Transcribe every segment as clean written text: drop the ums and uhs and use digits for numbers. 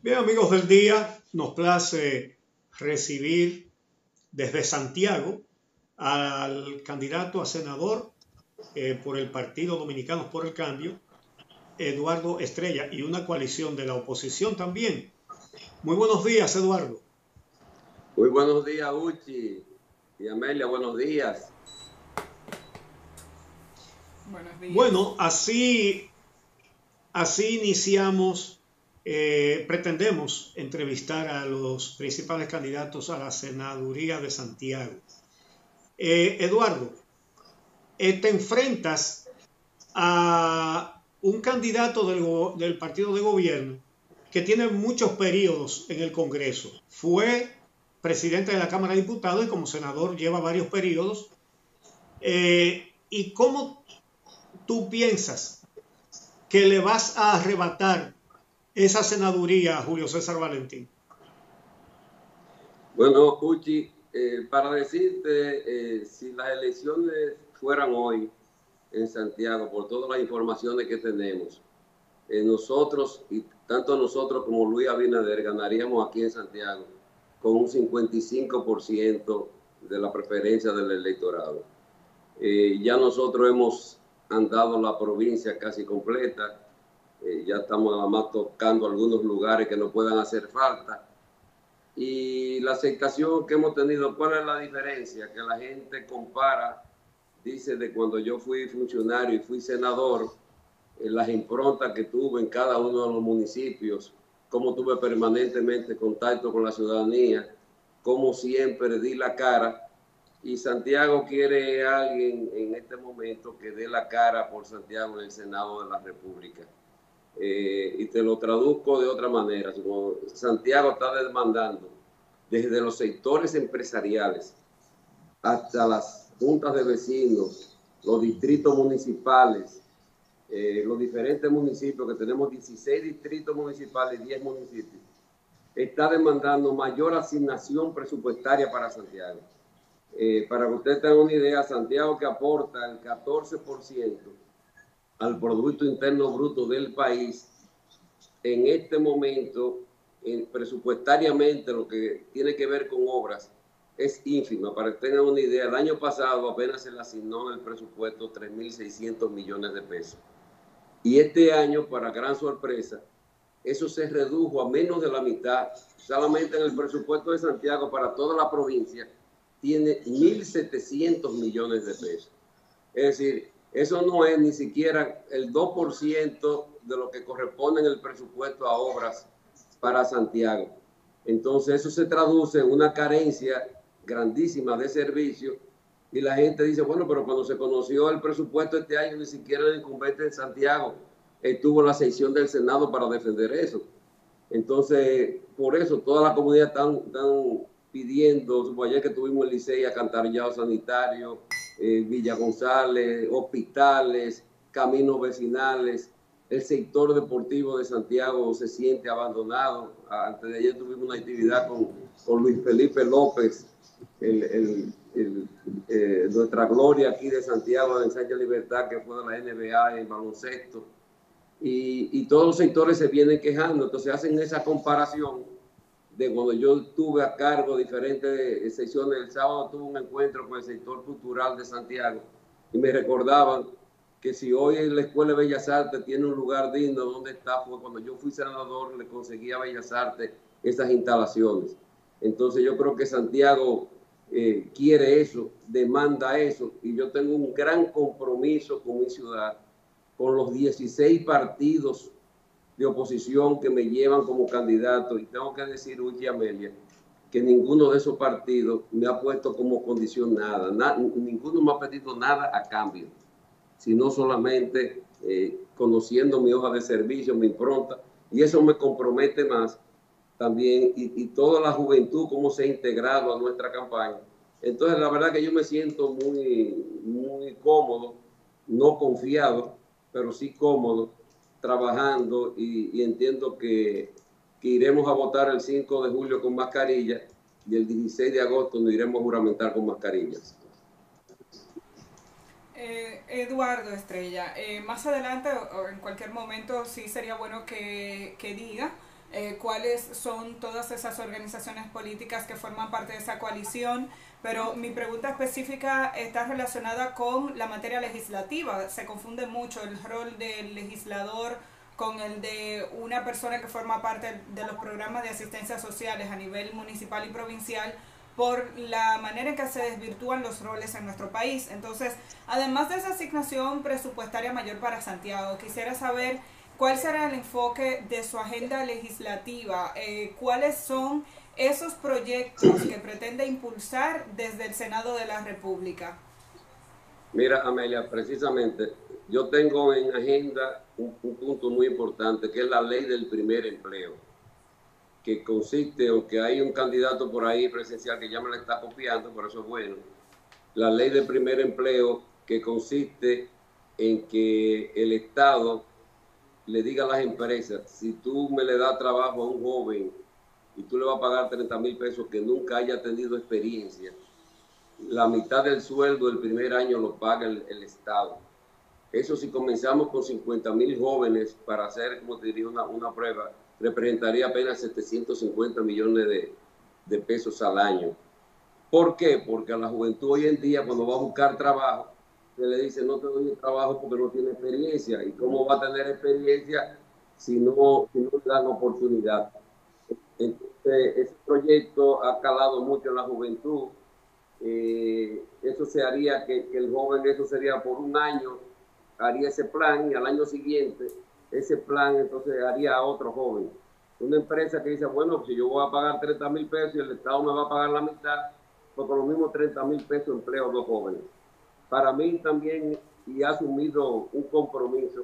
Bien, amigos del día, nos place recibir desde Santiago al candidato a senador por el Partido Dominicanos por el Cambio, Eduardo Estrella, y una coalición de la oposición también. Muy buenos días, Eduardo. Muy buenos días, Uchi y Amelia, buenos días. Buenos días. Bueno, así iniciamos. Pretendemos entrevistar a los principales candidatos a la senaduría de Santiago. Eduardo, te enfrentas a un candidato del partido de gobierno que tiene muchos periodos en el Congreso. Fue presidente de la Cámara de Diputados y como senador lleva varios periodos. ¿Y cómo tú piensas que le vas a arrebatar esa senaduría a Julio César Valentín? Bueno, Uchi, para decirte, si las elecciones fueran hoy en Santiago, por todas las informaciones que tenemos, nosotros, y tanto nosotros como Luis Abinader, ganaríamos aquí en Santiago con un 55% de la preferencia del electorado. Ya nosotros hemos andado la provincia casi completa. Ya estamos nada más tocando algunos lugares que nos puedan hacer falta. Y la aceptación que hemos tenido, ¿cuál es la diferencia? Que la gente compara, dice, de cuando yo fui funcionario y fui senador, las improntas que tuve en cada uno de los municipios, cómo tuve permanentemente contacto con la ciudadanía, cómo siempre di la cara. Y Santiago quiere a alguien en este momento que dé la cara por Santiago en el Senado de la República. Y te lo traduzco de otra manera. Como Santiago está demandando desde los sectores empresariales hasta las juntas de vecinos, los distritos municipales, los diferentes municipios, que tenemos 16 distritos municipales y 10 municipios, está demandando mayor asignación presupuestaria para Santiago. Para que usted tenga una idea, Santiago, que aporta el 14% al Producto Interno Bruto del país, en este momento, presupuestariamente, lo que tiene que ver con obras, es ínfima. Para que tengan una idea, el año pasado apenas se le asignó en el presupuesto 3.600 millones de pesos. Y este año, para gran sorpresa, eso se redujo a menos de la mitad. Solamente en el presupuesto de Santiago para toda la provincia tiene 1.700 millones de pesos. Es decir, eso no es ni siquiera el 2% de lo que corresponde en el presupuesto a obras para Santiago. Entonces eso se traduce en una carencia grandísima de servicios y la gente dice, bueno, pero cuando se conoció el presupuesto este año, ni siquiera el incumbente en Santiago estuvo en la sesión del Senado para defender eso. Entonces, por eso toda la comunidad están pidiendo, ayer que tuvimos el Licey, alcantarillado sanitario, Villa González, hospitales, caminos vecinales, el sector deportivo de Santiago se siente abandonado. Antes de ayer tuvimos una actividad con Luis Felipe López, nuestra gloria aquí de Santiago, de Sánchez Libertad, que fue de la NBA en baloncesto. Y todos los sectores se vienen quejando, entonces hacen esa comparación de cuando yo estuve a cargo de diferentes secciones. El sábado tuve un encuentro con el sector cultural de Santiago y me recordaban que si hoy en la Escuela de Bellas Artes tiene un lugar digno, ¿dónde está? Fue cuando yo fui senador, le conseguí a Bellas Artes esas instalaciones. Entonces yo creo que Santiago quiere eso, demanda eso, y yo tengo un gran compromiso con mi ciudad, con los 16 partidos de oposición que me llevan como candidato, y tengo que decir, Uchi y Amelia, que ninguno de esos partidos me ha puesto como condición nada, ninguno me ha pedido nada a cambio, sino solamente conociendo mi hoja de servicio, mi impronta, y eso me compromete más también, y toda la juventud, cómo se ha integrado a nuestra campaña. Entonces, la verdad que yo me siento muy cómodo, no confiado, pero sí cómodo, trabajando, y entiendo que iremos a votar el 5 de julio con mascarilla y el 16 de agosto nos iremos a juramentar con mascarillas. Eduardo Estrella, más adelante o en cualquier momento sí sería bueno que diga cuáles son todas esas organizaciones políticas que forman parte de esa coalición, pero mi pregunta específica está relacionada con la materia legislativa. Se confunde mucho el rol del legislador con el de una persona que forma parte de los programas de asistencia sociales a nivel municipal y provincial, por la manera en que se desvirtúan los roles en nuestro país. Entonces, además de esa asignación presupuestaria mayor para Santiago, quisiera saber cuál será el enfoque de su agenda legislativa, cuáles son esos proyectos que pretende impulsar desde el Senado de la República. Mira, Amelia, precisamente yo tengo en agenda un punto muy importante, que es la ley del primer empleo, que consiste, aunque hay un candidato por ahí presidencial que ya me la está copiando, por eso es bueno, la ley del primer empleo, que consiste en que el Estado le diga a las empresas: si tú me le das trabajo a un joven y tú le vas a pagar 30,000 pesos que nunca haya tenido experiencia, la mitad del sueldo del primer año lo paga el Estado. Eso, si comenzamos con 50,000 jóvenes para hacer, como te diría, una prueba, representaría apenas 750 millones de pesos al año. ¿Por qué? Porque a la juventud hoy en día, cuando va a buscar trabajo, se le dice: no te doy el trabajo porque no tiene experiencia. ¿Y cómo va a tener experiencia si no le dan oportunidad? Entonces, ese proyecto ha calado mucho en la juventud. Eso se haría que el joven, eso sería por un año, haría ese plan, y al año siguiente ese plan entonces haría a otro joven. Una empresa que dice: bueno, si yo voy a pagar 30,000 pesos y el Estado me va a pagar la mitad, pues con los mismos 30,000 pesos empleo a dos jóvenes. Para mí también, y ha asumido un compromiso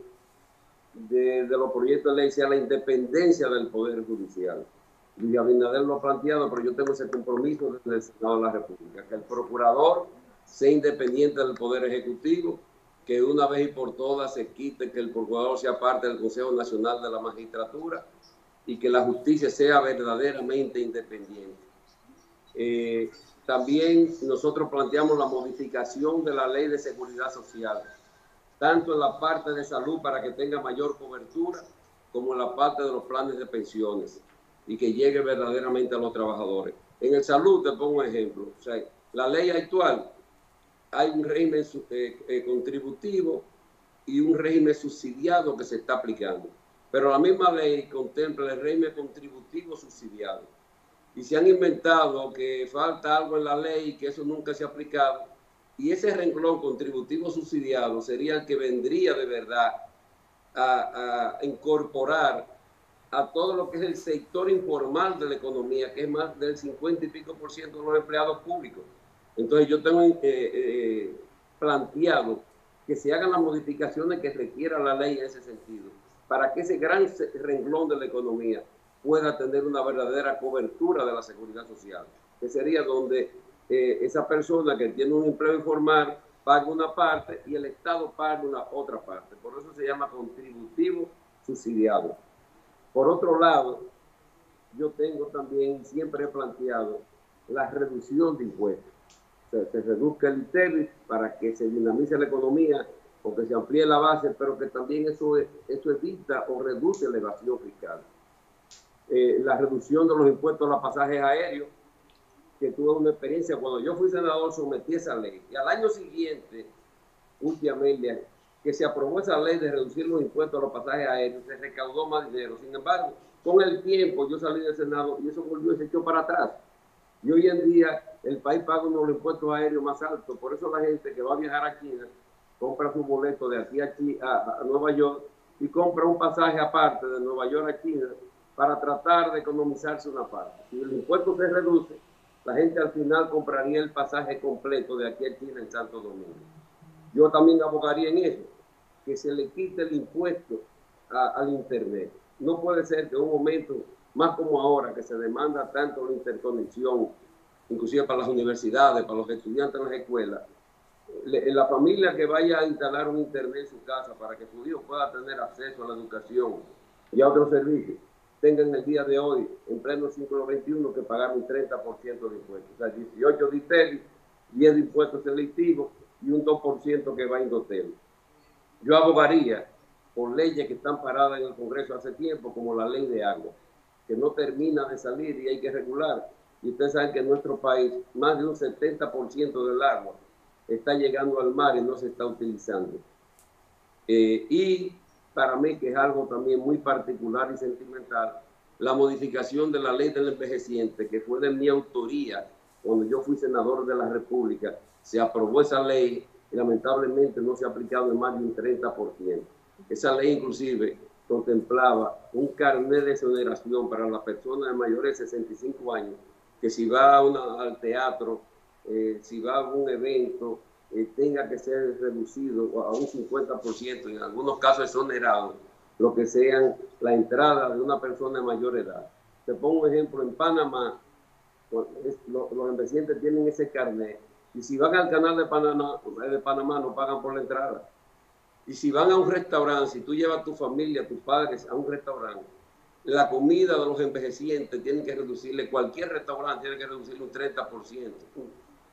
de los proyectos de ley, sea la independencia del Poder Judicial. Luis Abinader lo ha planteado, pero yo tengo ese compromiso desde el Senado de la República, que el procurador sea independiente del Poder Ejecutivo, que una vez y por todas se quite que el procurador sea parte del Consejo Nacional de la Magistratura y que la justicia sea verdaderamente independiente. También nosotros planteamos la modificación de la Ley de Seguridad Social, tanto en la parte de salud para que tenga mayor cobertura, como en la parte de los planes de pensiones, y que llegue verdaderamente a los trabajadores. En el salud, te pongo un ejemplo. O sea, la ley actual, hay un régimen contributivo y un régimen subsidiado que se está aplicando. Pero la misma ley contempla el régimen contributivo subsidiado. Y se han inventado que falta algo en la ley y que eso nunca se ha aplicado. Y ese renglón contributivo subsidiado sería el que vendría de verdad a incorporar a todo lo que es el sector informal de la economía, que es más del 50 y pico % de los empleados públicos. Entonces yo tengo planteado que se hagan las modificaciones que requiera la ley en ese sentido, para que ese gran renglón de la economía pueda tener una verdadera cobertura de la seguridad social, que sería donde esa persona que tiene un empleo informal paga una parte y el Estado paga una otra parte. Por eso se llama contributivo subsidiado. Por otro lado, yo tengo también, siempre he planteado, la reducción de impuestos. O sea, se reduzca el ITEVIS para que se dinamice la economía o que se amplíe la base, pero que también eso evita o reduce la evasión fiscal. La reducción de los impuestos a los pasajes aéreos, que tuve una experiencia cuando yo fui senador, sometí esa ley. Y al año siguiente, últimamente, que se aprobó esa ley de reducir los impuestos a los pasajes aéreos, se recaudó más dinero. Sin embargo, con el tiempo yo salí del Senado y eso volvió y se echó para atrás. Y hoy en día el país paga uno de los impuestos aéreos más altos. Por eso la gente que va a viajar a China compra su boleto de aquí a Nueva York y compra un pasaje aparte de Nueva York a China para tratar de economizarse una parte. Si el impuesto se reduce, la gente al final compraría el pasaje completo de aquí a China en Santo Domingo. Yo también abogaría en eso, que se le quite el impuesto al Internet. No puede ser que en un momento, más como ahora, que se demanda tanto la interconexión, inclusive para las universidades, para los estudiantes en las escuelas, la familia que vaya a instalar un Internet en su casa para que su hijo pueda tener acceso a la educación y a otros servicios, tengan el día de hoy, en pleno siglo XXI, que pagar un 30% de impuestos. O sea, 18 de ITEVIS, 10 de impuestos selectivos y un 2% que va a Indotel. Yo abogaría por leyes que están paradas en el Congreso hace tiempo, como la ley de agua, que no termina de salir y hay que regular. Y ustedes saben que en nuestro país más de un 70% del agua está llegando al mar y no se está utilizando. Y para mí, que es algo también muy particular y sentimental, la modificación de la ley del envejeciente, que fue de mi autoría cuando yo fui senador de la República, se aprobó esa ley y lamentablemente no se ha aplicado en más de un 30%. Esa ley inclusive contemplaba un carnet de exoneración para las personas de mayores de 65 años, que si va al teatro, si va a un evento, tenga que ser reducido a un 50%, en algunos casos exonerado, lo que sean la entrada de una persona de mayor edad. Te pongo un ejemplo, en Panamá, los envejecientes tienen ese carnet, y si van al canal de Panamá no pagan por la entrada. Y si van a un restaurante, si tú llevas a tu familia, a tus padres a un restaurante, la comida de los envejecientes tienen que reducirle, cualquier restaurante tiene que reducirle un 30%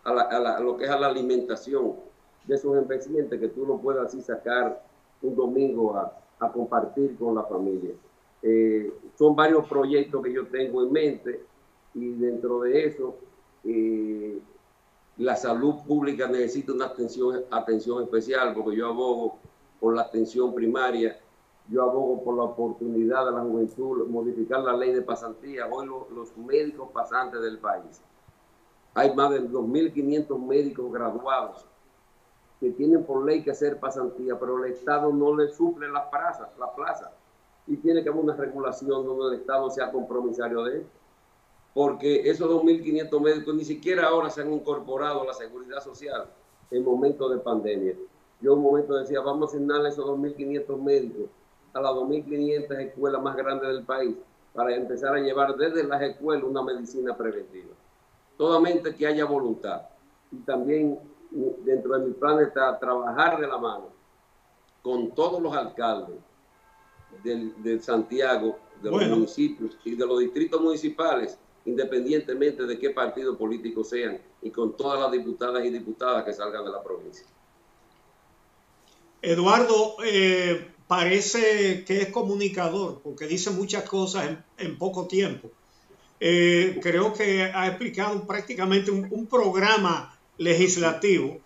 a lo que es a la alimentación de esos envejecientes, que tú no puedas así sacar un domingo a compartir con la familia. Son varios proyectos que yo tengo en mente, y dentro de eso la salud pública necesita una atención especial, porque yo abogo por la atención primaria, yo abogo por la oportunidad de la juventud, modificar la ley de pasantía. Hoy los médicos pasantes del país, hay más de 2.500 médicos graduados que tienen por ley que hacer pasantía, pero el Estado no les suple la plaza, y tiene que haber una regulación donde el Estado sea compromisario de él, porque esos 2.500 médicos ni siquiera ahora se han incorporado a la seguridad social en momentos de pandemia. Yo en un momento decía, vamos a asignarle esos 2.500 médicos a las 2.500 escuelas más grandes del país para empezar a llevar desde las escuelas una medicina preventiva. Solamente que haya voluntad. Y también dentro de mi plan está trabajar de la mano con todos los alcaldes de Santiago, de los municipios y de los distritos municipales, independientemente de qué partido político sean, y con todas las diputadas y diputadas que salgan de la provincia. Eduardo, parece que es comunicador, porque dice muchas cosas en poco tiempo. Creo que ha explicado prácticamente un programa legislativo.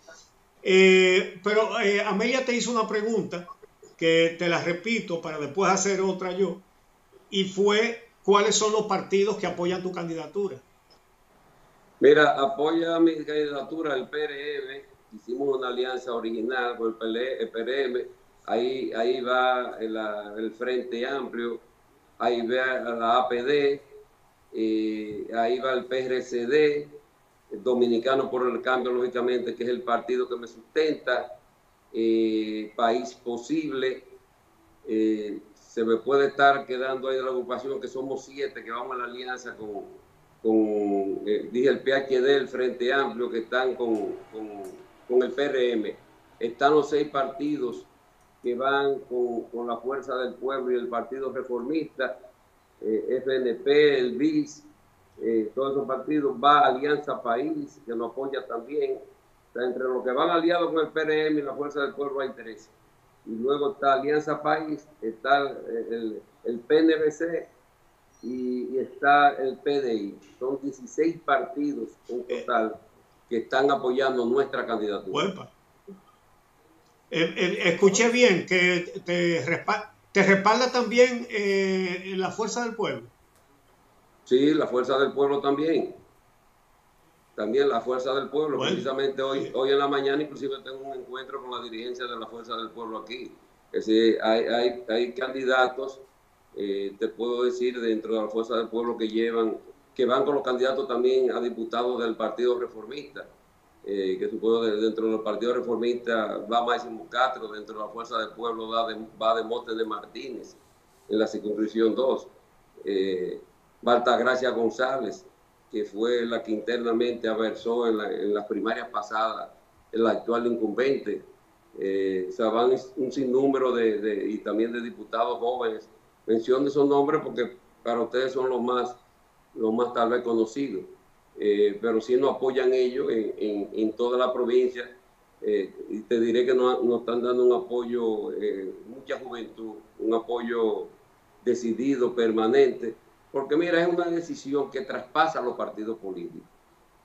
Pero Amelia te hizo una pregunta que te la repito para después hacer otra yo, y fue: ¿cuáles son los partidos que apoyan tu candidatura? Mira, apoya mi candidatura el PRM. Hicimos una alianza original con el PRM. Ahí va el Frente Amplio, ahí va la APD, ahí va el PRCD, el Dominicano por el Cambio, lógicamente, que es el partido que me sustenta, País Posible. Se me puede estar quedando ahí de la agrupación, que somos 7 que vamos a la alianza dije el PHD, el Frente Amplio, que están con el PRM. Están los 6 partidos que van con la Fuerza del Pueblo y el Partido Reformista, FNP, el BIS, todos esos partidos. Va Alianza País, que nos apoya también. O sea, entre los que van aliados con el PRM y la Fuerza del Pueblo hay 13. Y luego está Alianza País, está el PNBC y está el PDI. Son 16 partidos en total que están apoyando nuestra candidatura. Escuché bien que te respalda también la Fuerza del Pueblo. Sí, la Fuerza del Pueblo también. También la Fuerza del Pueblo. Bueno, precisamente hoy en la mañana inclusive tengo un encuentro con la dirigencia de la Fuerza del Pueblo aquí. Es decir, hay candidatos, te puedo decir, dentro de la Fuerza del Pueblo que van con los candidatos también a diputados del Partido Reformista. Que supongo dentro del Partido Reformista va Máximo Castro, dentro de la Fuerza del Pueblo va de Monte de Martínez, en la circunscripción 2. Va Altagracia González, que fue la que internamente aversó en las primarias pasadas el actual incumbente. O sea, van un sinnúmero y también de diputados jóvenes. Menciono esos nombres porque para ustedes son los más tal vez conocidos. Pero sí nos apoyan ellos en toda la provincia, y te diré que nos están dando un apoyo, mucha juventud, un apoyo decidido, permanente, porque mira, es una decisión que traspasa los partidos políticos.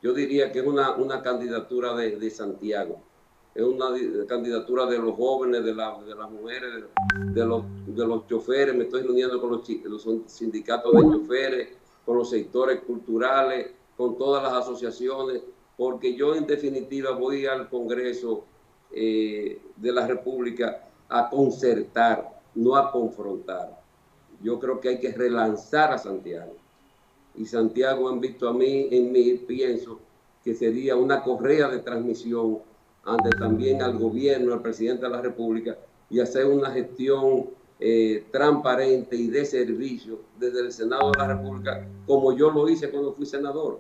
Yo diría que es una candidatura de Santiago, es una candidatura de los jóvenes, de las mujeres, de los choferes. Me estoy reuniendo con los sindicatos de choferes, con los sectores culturales, con todas las asociaciones, porque yo en definitiva voy al Congreso de la República a concertar, no a confrontar. Yo creo que hay que relanzar a Santiago. Y Santiago han visto en mí, pienso que sería una correa de transmisión ante también al gobierno, al presidente de la República, y hacer una gestión transparente y de servicio desde el Senado de la República, como yo lo hice cuando fui senador.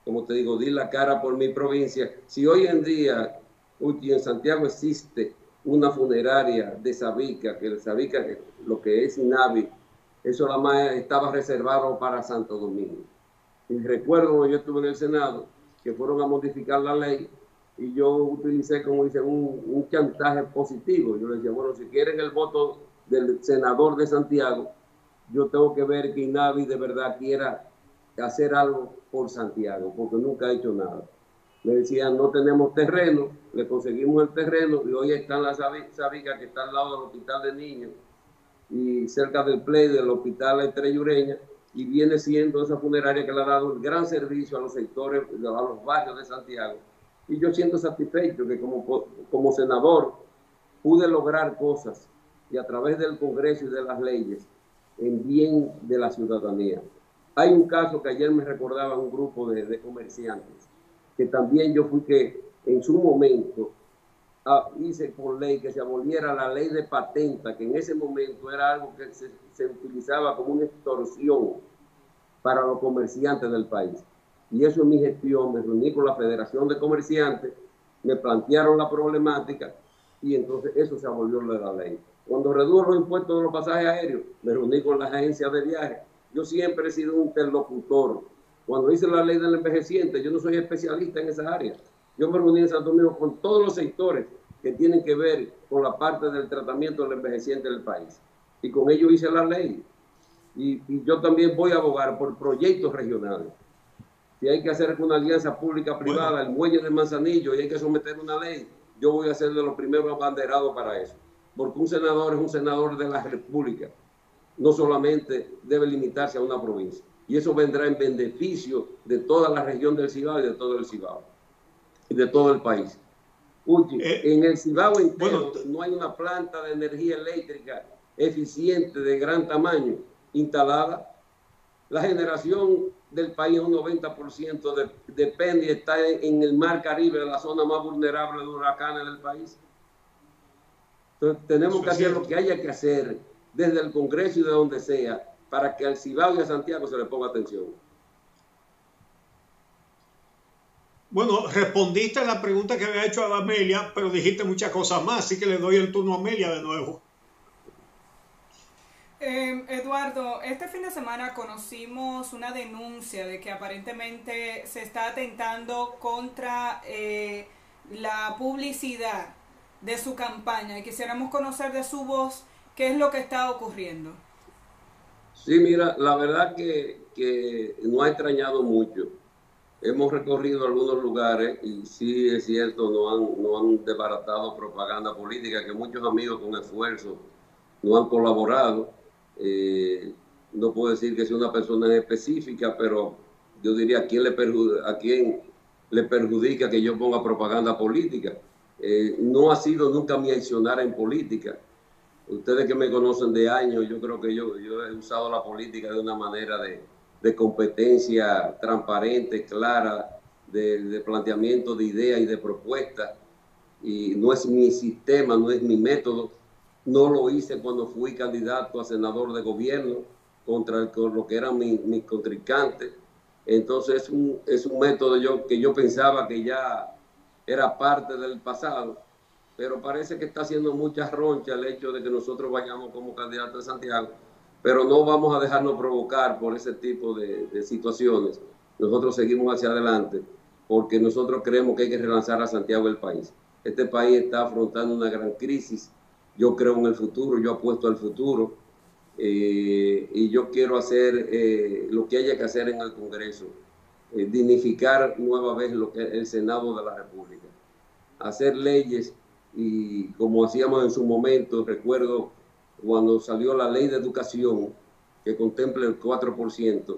Como te digo, di la cara por mi provincia. Si hoy en día en Santiago existe una funeraria de Sabica, que el Sabica, lo que es INAVI, eso la más estaba reservado para Santo Domingo. Y recuerdo cuando yo estuve en el Senado, que fueron a modificar la ley, y yo utilicé, como dicen, un chantaje positivo. Yo le decía, bueno, si quieren el voto del senador de Santiago, yo tengo que ver que INAVI de verdad quiera hacer algo por Santiago, porque nunca ha hecho nada. Me decían, no tenemos terreno, le conseguimos el terreno, y hoy está en la Sabica, que está al lado del hospital de niños, y cerca del Play del hospital Estrella Ureña, y viene siendo esa funeraria que le ha dado el gran servicio a los sectores, a los barrios de Santiago. Y yo siento satisfecho que como senador pude lograr cosas, y a través del Congreso y de las leyes, en bien de la ciudadanía. Hay un caso que ayer me recordaba un grupo de comerciantes, que también yo fui que en su momento hice por ley que se aboliera la ley de patenta, que en ese momento era algo que se utilizaba como una extorsión para los comerciantes del país. Y eso en mi gestión, me reuní con la Federación de Comerciantes, me plantearon la problemática y entonces eso se abolió de la ley. Cuando redujo los impuestos de los pasajes aéreos, me reuní con las agencias de viaje. Yo siempre he sido un interlocutor. Cuando hice la ley del envejeciente, yo no soy especialista en esa área. Yo me reuní en Santo Domingo con todos los sectores que tienen que ver con la parte del tratamiento del envejeciente del país. Y con ello hice la ley. Y yo también voy a abogar por proyectos regionales. Si hay que hacer una alianza pública-privada, el muelle de Manzanillo, y hay que someter una ley, yo voy a ser de los primeros abanderados para eso. Porque un senador es un senador de la República. No solamente debe limitarse a una provincia. Y eso vendrá en beneficio de toda la región del Cibao y de todo el Cibao. Y de todo el país. En el Cibao entero no hay una planta de energía eléctrica eficiente de gran tamaño instalada. La generación del país, un 90% depende y está en el mar Caribe, la zona más vulnerable de huracanes del país. Entonces tenemos que hacer lo que haya que hacer desde el Congreso y de donde sea para que al Cibao y a Santiago se le ponga atención. Bueno, respondiste a la pregunta que había hecho a Amelia, pero dijiste muchas cosas más, así que le doy el turno a Amelia de nuevo. Eduardo, este fin de semana conocimos una denuncia de que aparentemente se está atentando contra la publicidad de su campaña y quisiéramos conocer de su voz qué es lo que está ocurriendo. Sí, mira, la verdad que no ha extrañado mucho. Hemos recorrido algunos lugares y sí es cierto, no han desbaratado propaganda política, que muchos amigos con esfuerzo no han colaborado. No puedo decir que sea una persona específica, pero yo diría a quién le perjudica que yo ponga propaganda política. No ha sido nunca mi accionar en política. Ustedes que me conocen de años, yo creo que yo he usado la política de una manera de competencia transparente, clara, de planteamiento de ideas y de propuestas. Y no es mi sistema, no es mi método. No lo hice cuando fui candidato a senador de gobierno contra lo que eran mis contrincantes. Entonces es un método que yo pensaba que ya era parte del pasado, pero parece que está haciendo mucha roncha el hecho de que nosotros vayamos como candidatos de Santiago, pero no vamos a dejarnos provocar por ese tipo de situaciones. Nosotros seguimos hacia adelante porque nosotros creemos que hay que relanzar a Santiago el país. Este país está afrontando una gran crisis. Yo creo en el futuro, yo apuesto al futuro y yo quiero hacer lo que haya que hacer en el Congreso, dignificar nueva vez lo que es el Senado de la República, hacer leyes, y como hacíamos en su momento, recuerdo cuando salió la ley de educación que contempla el 4%,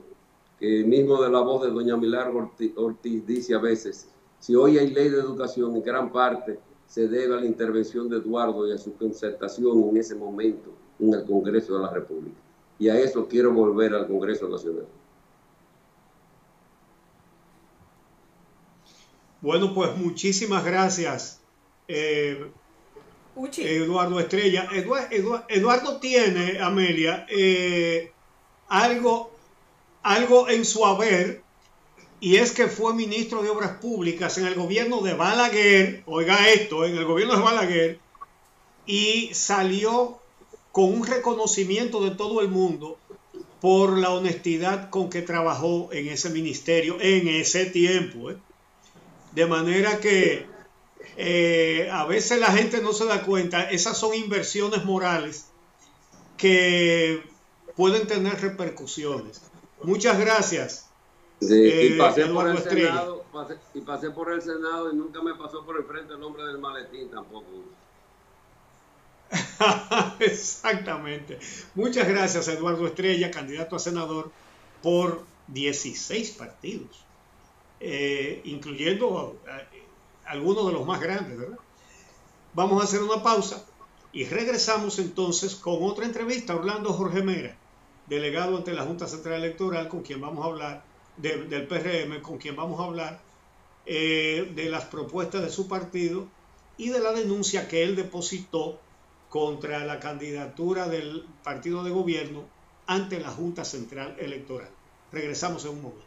que mismo de la voz de doña Milagro Ortiz dice a veces, si hoy hay ley de educación, en gran parte se debe a la intervención de Eduardo y a su concertación en ese momento en el Congreso de la República. Y a eso quiero volver al Congreso Nacional. Bueno, pues muchísimas gracias, Eduardo Estrella. Eduardo tiene, Amelia, algo en su haber, y es que fue ministro de Obras Públicas en el gobierno de Balaguer, oiga esto, en el gobierno de Balaguer, y salió con un reconocimiento de todo el mundo por la honestidad con que trabajó en ese ministerio en ese tiempo. De manera que a veces la gente no se da cuenta, esas son inversiones morales que pueden tener repercusiones. Muchas gracias. Y pasé por el Senado, pasé por el Senado y nunca me pasó por el frente el hombre del maletín tampoco. Exactamente. Muchas gracias, Eduardo Estrella, candidato a senador por 16 partidos, incluyendo algunos de los más grandes, ¿verdad? Vamos a hacer una pausa y regresamos entonces con otra entrevista. Orlando Jorge Mera, delegado ante la Junta Central Electoral, con quien vamos a hablar del PRM, con quien vamos a hablar de las propuestas de su partido y de la denuncia que él depositó contra la candidatura del partido de gobierno ante la Junta Central Electoral. Regresamos en un momento.